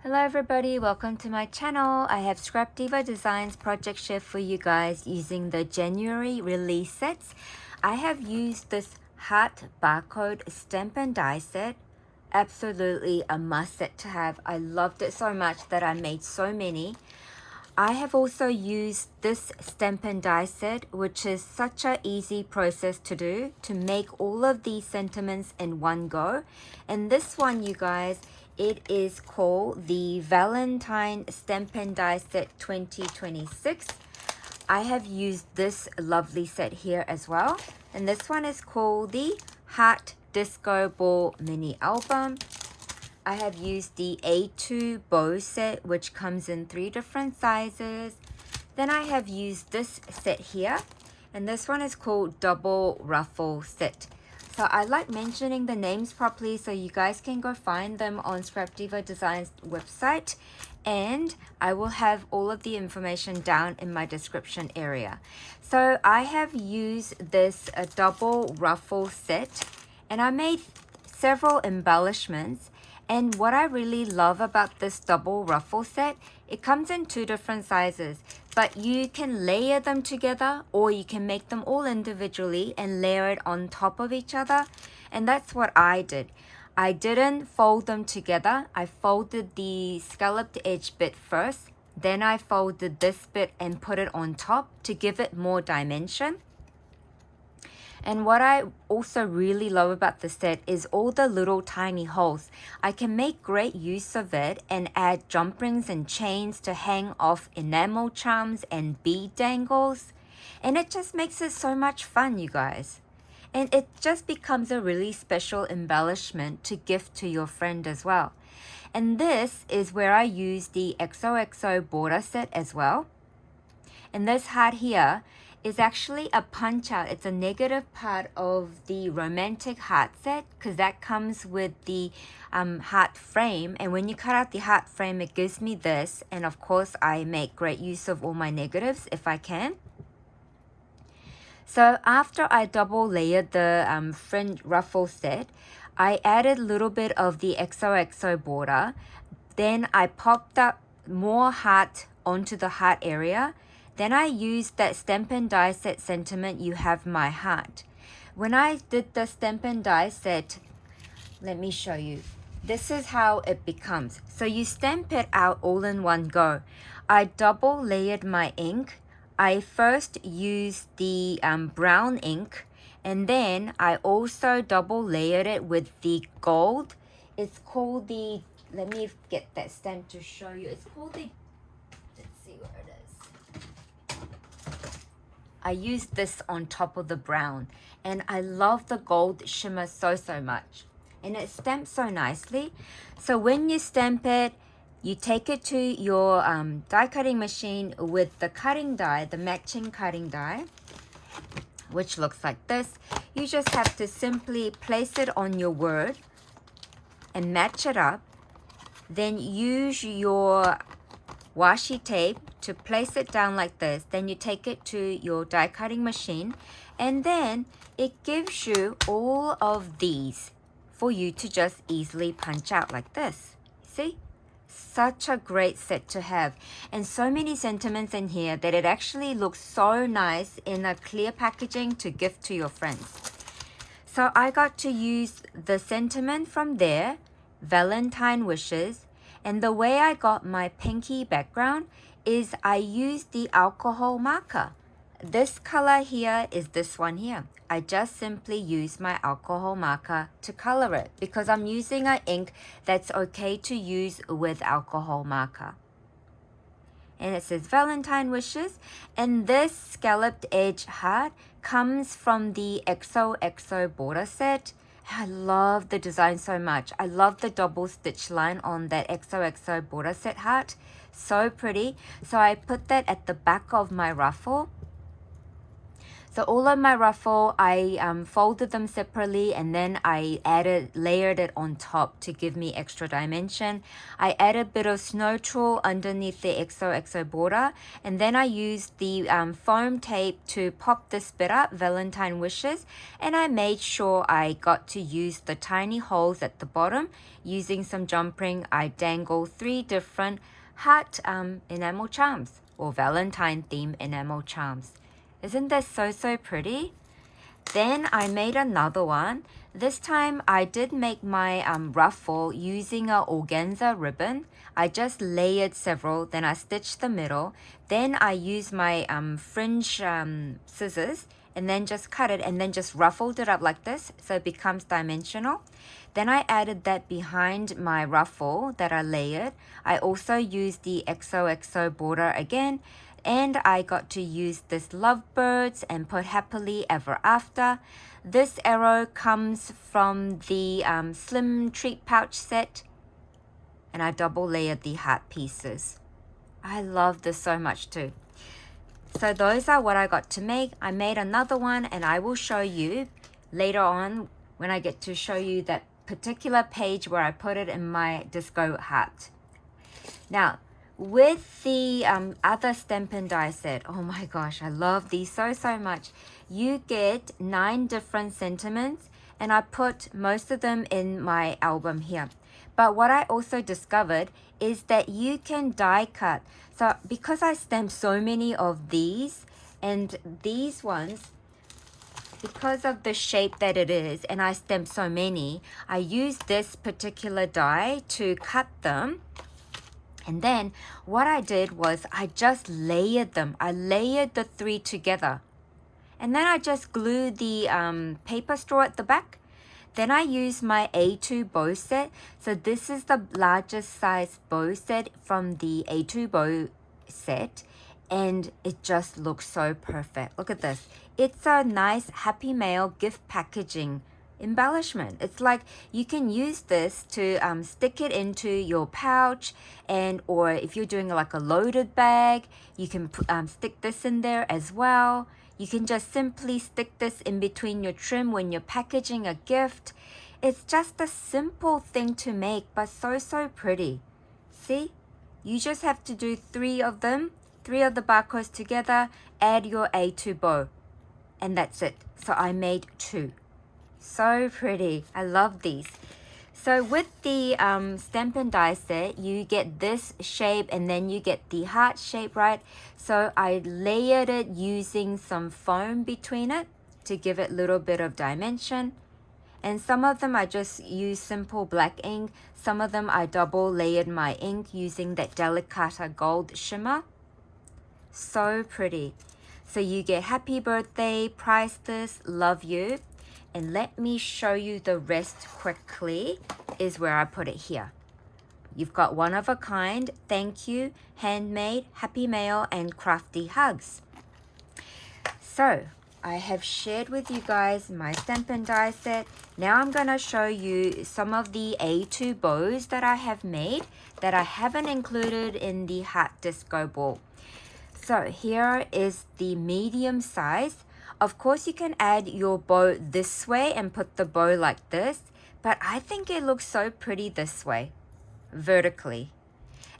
Hello everybody, welcome to my channel. I have SCRAPDIVA Designs project shift for you guys using the January release sets. I have used this Heart barcode stamp and die set. Absolutely a must set to have. I loved it so much that I made so many. I have also used this stamp and die set, which is such an easy process to do to make all of these sentiments in one go. And this one, you guys, it is called the Valentine Stamp and Die Set 2026. I have used this lovely set here as well. And this one is called the Heart Disco Ball Mini Album. I have used the A2 bow set, which comes in 3 different sizes. Then I have used this set here, and this one is called Double Ruffle Set. So I like mentioning the names properly so you guys can go find them on SCRAPDIVA Designs website, and I will have all of the information down in my description area. So I have used this double ruffle set, and I made several embellishments. And what I really love about this double ruffle set, it comes in 2 different sizes, but you can layer them together or you can make them all individually and layer it on top of each other. And that's what I did. I didn't fold them together. I folded the scalloped edge bit first, then I folded this bit and put it on top to give it more dimension. And what I also really love about the set is all the little tiny holes. I can make great use of it and add jump rings and chains to hang off enamel charms and bead dangles. And it just makes it so much fun, you guys. And it just becomes a really special embellishment to gift to your friend as well. And this is where I use the Xoxo border set as well. And this heart here is actually a punch out. It's a negative part of the romantic heart set because that comes with the heart frame, and when you cut out the heart frame it gives me this, and of course I make great use of all my negatives if I can. So after I double layered the fringe ruffle set, I added a little bit of the Xoxo border, then I popped up more heart onto the heart area. Then I used that stamp and die set sentiment, you have my heart. When I did the stamp and die set, let me show you. This is how it becomes. So you stamp it out all in one go. I double layered my ink. I first used the brown ink, and then I also double layered it with the gold. It's called the, let me get that stamp to show you. It's called the, let's see where it is. I used this on top of the brown, and I love the gold shimmer so much, and it stamps so nicely. So when you stamp it, you take it to your die cutting machine with the cutting die, the matching cutting die, which looks like this. You just have to simply place it on your word and match it up, then use your washi tape to place it down like this. Then you take it to your die cutting machine, and then it gives you all of these for you to just easily punch out like this. See? Such a great set to have, and so many sentiments in here that it actually looks so nice in a clear packaging to gift to your friends. So I got to use the sentiment from there, Valentine wishes. And the way I got my pinky background is I used the alcohol marker. This color here is this one here. I just simply use my alcohol marker to color it because I'm using an ink that's okay to use with alcohol marker. And it says Valentine wishes, and this scalloped edge heart comes from the Xoxo border set. I love the design so much. I love the double stitch line on that Xoxo border set heart. So pretty. So I put that at the back of my ruffle. So So all of my ruffle, I folded them separately and then I layered it on top to give me extra dimension. I added a bit of snow tulle underneath the Xoxo border, and then I used the foam tape to pop this bit up, Valentine wishes, and I made sure I got to use the tiny holes at the bottom. Using some jump ring, I dangled 3 different heart enamel charms, or Valentine theme enamel charms. Isn't that so pretty? Then I made another one. This time I did make my ruffle using a organza ribbon. I just layered several, then I stitched the middle. Then I used my fringe scissors and then just cut it and then just ruffled it up like this so it becomes dimensional. Then I added that behind my ruffle that I layered. I also used the Xoxo border again. And I got to use this lovebirds and put happily ever after. This arrow comes from the slim treat pouch set, and I double layered the heart pieces. I love this so much too. So those are what I got to make. I made another one and I will show you later on when I get to show you that particular page where I put it in my disco heart. Now, with the other Stampin' Die set, oh my gosh, I love these so much. You get 9 different sentiments, and I put most of them in my album here. But what I also discovered is that you can die cut. So because I stamped so many of these, and these ones, because of the shape that it is, and I stamped so many, I used this particular die to cut them. And then what I did was I just layered them. I layered the 3 together. And then I just glued the paper straw at the back. Then I used my A2 bow set. So this is the largest size bow set from the A2 bow set. And it just looks so perfect. Look at this. It's a nice Happy Mail gift packaging embellishment. It's like you can use this to stick it into your pouch, and or if you're doing like a loaded bag, you can stick this in there as well. You can just simply stick this in between your trim when you're packaging a gift. It's just a simple thing to make, but so pretty. See, you just have to do 3 of them, 3 of the barcodes together, add your A2 bow, and that's it. So I made 2. So pretty. I love these. So with the Stampin' Die set, you get this shape and then you get the heart shape, right? So I layered it using some foam between it to give it a little bit of dimension. And some of them I just use simple black ink. Some of them I double layered my ink using that Delicata gold shimmer. So pretty. So you get happy birthday, price this, love you. And let me show you the rest quickly, is where I put it here. You've got one of a kind, thank you, handmade, happy mail, and crafty hugs. So I have shared with you guys my Stampin' Die set. Now I'm going to show you some of the A2 bows that I have made that I haven't included in the Heart Disco Ball. So here is the medium size. Of course, you can add your bow this way and put the bow like this, but I think it looks so pretty this way, vertically.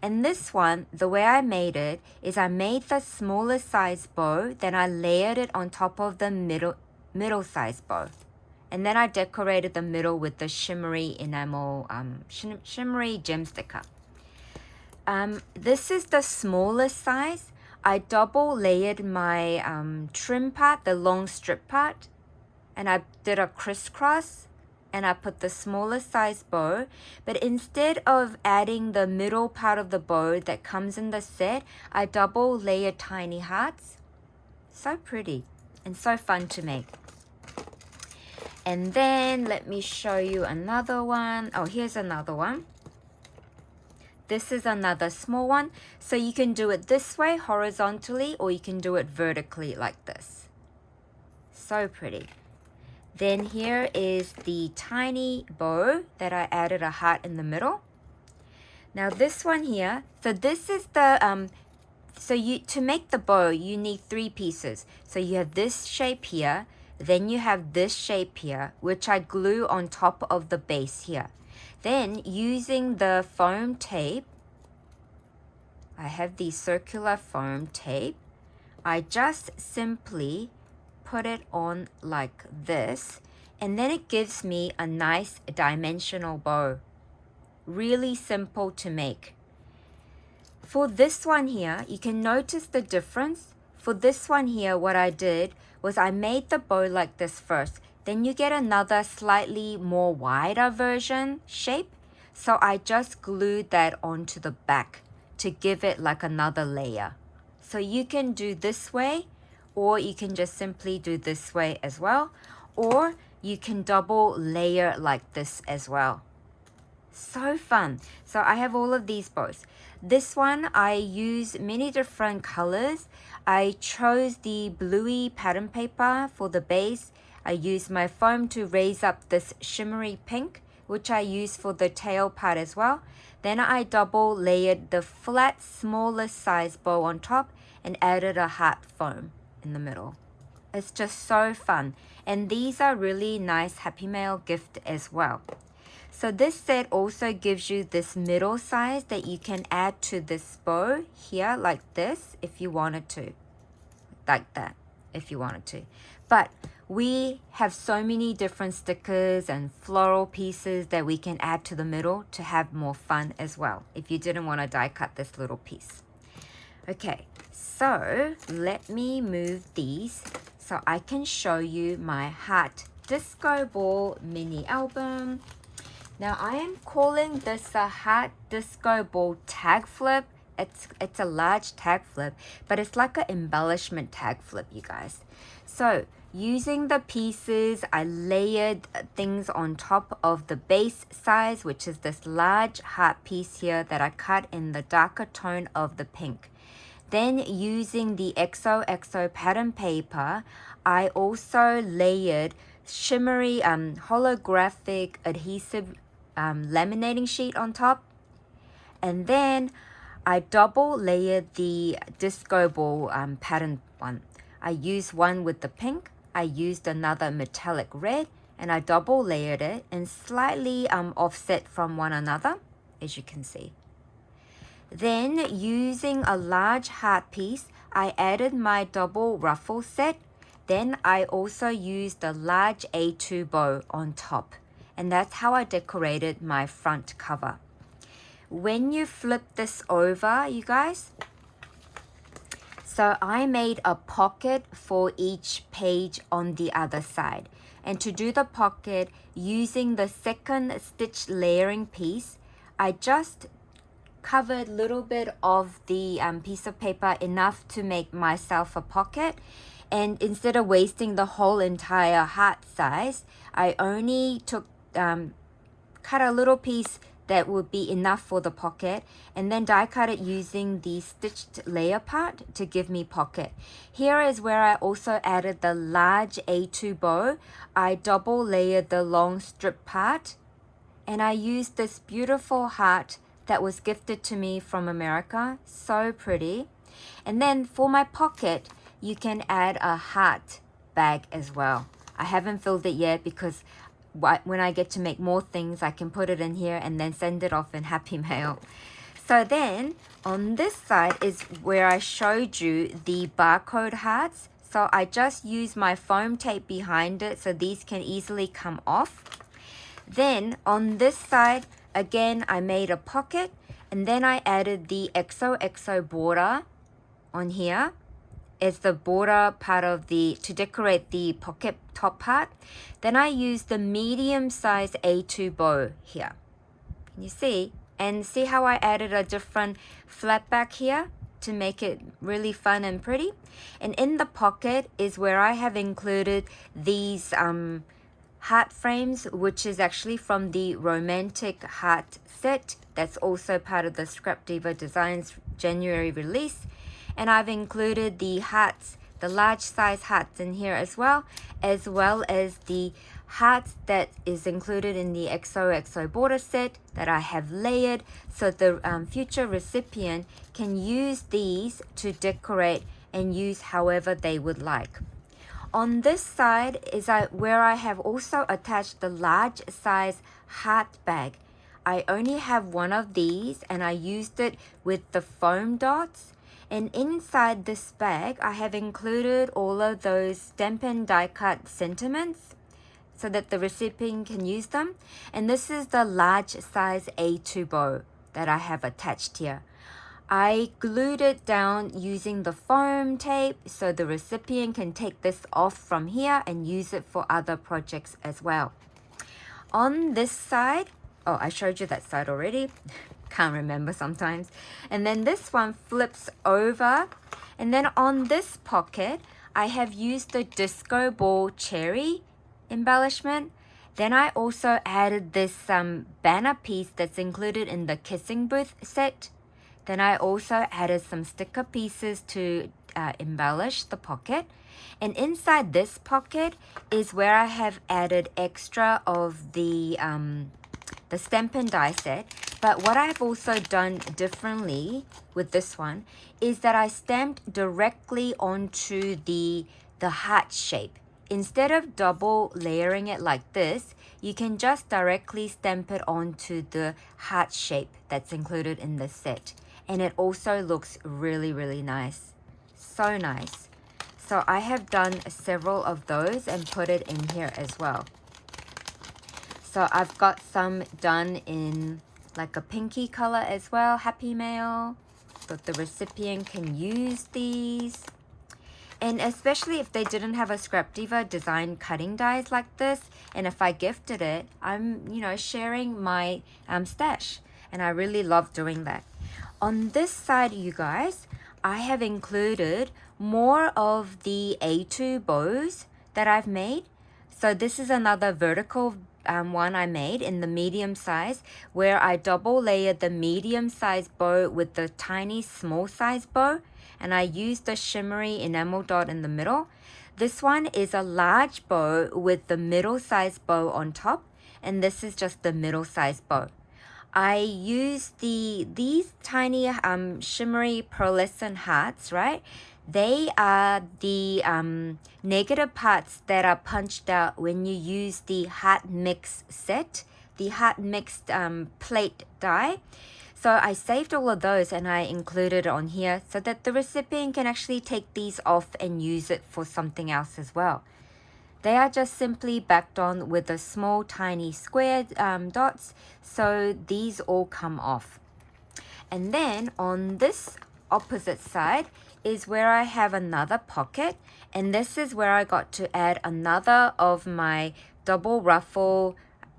And this one, the way I made it is I made the smaller size bow, then I layered it on top of the middle size bow. And then I decorated the middle with the shimmery enamel, shimmery gem sticker. This is the smallest size. I double layered my trim part, the long strip part, and I did a crisscross, and I put the smaller size bow. But instead of adding the middle part of the bow that comes in the set, I double layered tiny hearts. So pretty and so fun to make. And then let me show you another one. Oh, here's another one. This is another small one. So you can do it this way horizontally, or you can do it vertically like this. So pretty. Then here is the tiny bow that I added a heart in the middle. Now this one here, so this is the So to make the bow, you need 3 pieces. So you have this shape here, then you have this shape here, which I glue on top of the base here. Then using the foam tape, I have the circular foam tape, I just simply put it on like this, and then it gives me a nice dimensional bow. Really simple to make. For this one here, you can notice the difference. For this one here, what I did was I made the bow like this first. Then you get another slightly more wider version shape. So I just glued that onto the back to give it like another layer. So you can do this way, or you can just simply do this way as well. Or you can double layer like this as well. So fun. So I have all of these bows. This one I use many different colors. I chose the bluey pattern paper for the base. I used my foam to raise up this shimmery pink, which I use for the tail part as well. Then I double layered the flat smaller size bow on top and added a heart foam in the middle. It's just so fun. And these are really nice Happy Mail gift as well. So this set also gives you this middle size that you can add to this bow here like this if you wanted to. Like that if you wanted to. But we have so many different stickers and floral pieces that we can add to the middle to have more fun as well if you didn't want to die cut this little piece. Okay, so let me move these so I can show you my Heart Disco Ball mini album. Now I am calling this a Heart Disco Ball tag flip. It's a large tag flip, but it's like an embellishment tag flip, you guys. So using the pieces, I layered things on top of the base size, which is this large heart piece here that I cut in the darker tone of the pink. Then using the Xoxo pattern paper, I also layered shimmery holographic adhesive laminating sheet on top. And then I double layered the disco ball pattern one. I used one with the pink, I used another metallic red, and I double layered it and slightly offset from one another, as you can see. Then using a large heart piece, I added my double ruffle set. Then I also used a large A2 bow on top. And that's how I decorated my front cover. When you flip this over, you guys, so I made a pocket for each page on the other side. And to do the pocket, using the second stitch layering piece, I just covered a little bit of the piece of paper enough to make myself a pocket. And instead of wasting the whole entire heart size, I only took cut a little piece that would be enough for the pocket, and then die cut it using the stitched layer part to give me pocket. Here is where I also added the large A2 bow. I double layered the long strip part, and I used this beautiful heart that was gifted to me from America. So pretty. And then for my pocket, you can add a heart bag as well. I haven't filled it yet because when I get to make more things, I can put it in here and then send it off in Happy Mail. So then on this side is where I showed you the barcode hearts. So I just use my foam tape behind it so these can easily come off. Then on this side, again, I made a pocket, and then I added the Xoxo border on here. It's the border part of to decorate the pocket top part. Then I used the medium size A2 bow here. Can you see? And see how I added a different flat back here to make it really fun and pretty? And in the pocket is where I have included these heart frames, which is actually from the Romantic Heart set. That's also part of the SCRAPDIVA Designs January release. And I've included the hearts, the large size hearts in here as well as the hearts that is included in the Xoxo border set that I have layered, so the future recipient can use these to decorate and use however they would like. On this side is where I have also attached the large size heart bag. I only have one of these and I used it with the foam dots. And inside this bag, I have included all of those Stampin' Die Cut sentiments so that the recipient can use them. And this is the large size A2 bow that I have attached here. I glued it down using the foam tape so the recipient can take this off from here and use it for other projects as well. On this side, oh, I showed you that side already. Can't remember sometimes. And then this one flips over. And then on this pocket, I have used the disco ball cherry embellishment. Then I also added this banner piece that's included in the kissing booth set. Then I also added some sticker pieces to embellish the pocket. And inside this pocket is where I have added extra of the Stampin' Die set. But what I've also done differently with this one is that I stamped directly onto the heart shape. Instead of double layering it like this, you can just directly stamp it onto the heart shape that's included in the set. And it also looks really, really nice. So nice. So I have done several of those and put it in here as well. So I've got some done in like a pinky color as well, Happy Mail, so the recipient can use these. And especially if they didn't have a SCRAPDIVA design cutting dies like this, and if I gifted it, I'm, sharing my stash, and I really love doing that. On this side, you guys, I have included more of the A2 bows that I've made. So this is another vertical one I made in the medium size, where I double layered the medium size bow with the tiny small size bow, and I used the shimmery enamel dot in the middle. This one is a large bow with the middle size bow on top, and this is just the middle size bow. I used these tiny shimmery pearlescent hearts, right? They are the negative parts that are punched out when you use the Heart Mix set, the Heart Mixed plate die. So I saved all of those and I included it on here so that the recipient can actually take these off and use it for something else as well. They are just simply backed on with the small tiny square dots, so these all come off. And then on this opposite side is where I have another pocket, and this is where I got to add another of my double ruffle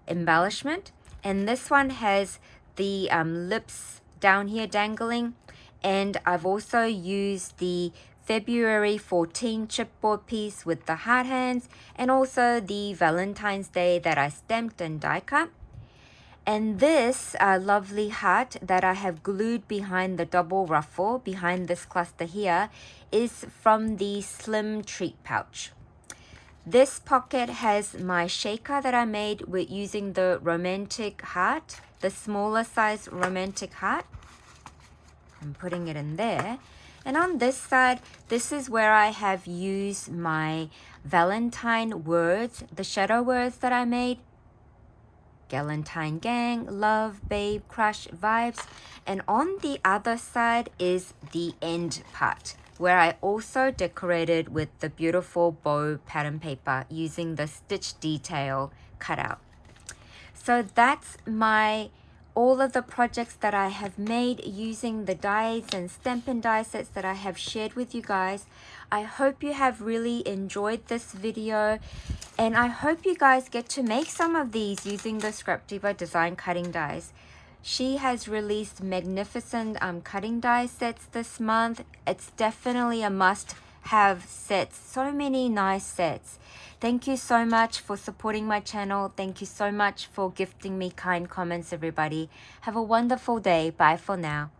embellishment, and this one has the lips down here dangling, and I've also used the February 14 chipboard piece with the heart hands, and also the Valentine's Day that I stamped and die cut. And this lovely heart that I have glued behind the double ruffle, behind this cluster here, is from the Slim Treat pouch. This pocket has my shaker that I made with using the romantic heart, the smaller size romantic heart. I'm putting it in there. And on this side, this is where I have used my Valentine words, the shadow words that I made. Galentine Gang, Love, Babe, Crush, Vibes. And on the other side is the end part, where I also decorated with the beautiful bow pattern paper using the stitch detail cutout. So that's all of the projects that I have made using the dies and Stampin' Die sets that I have shared with you guys. I hope you have really enjoyed this video, and I hope you guys get to make some of these using the SCRAPDIVA design cutting dies. She has released magnificent cutting die sets this month. It's definitely a must-have set. So many nice sets. Thank you so much for supporting my channel. Thank you so much for gifting me kind comments, everybody. Have a wonderful day. Bye for now.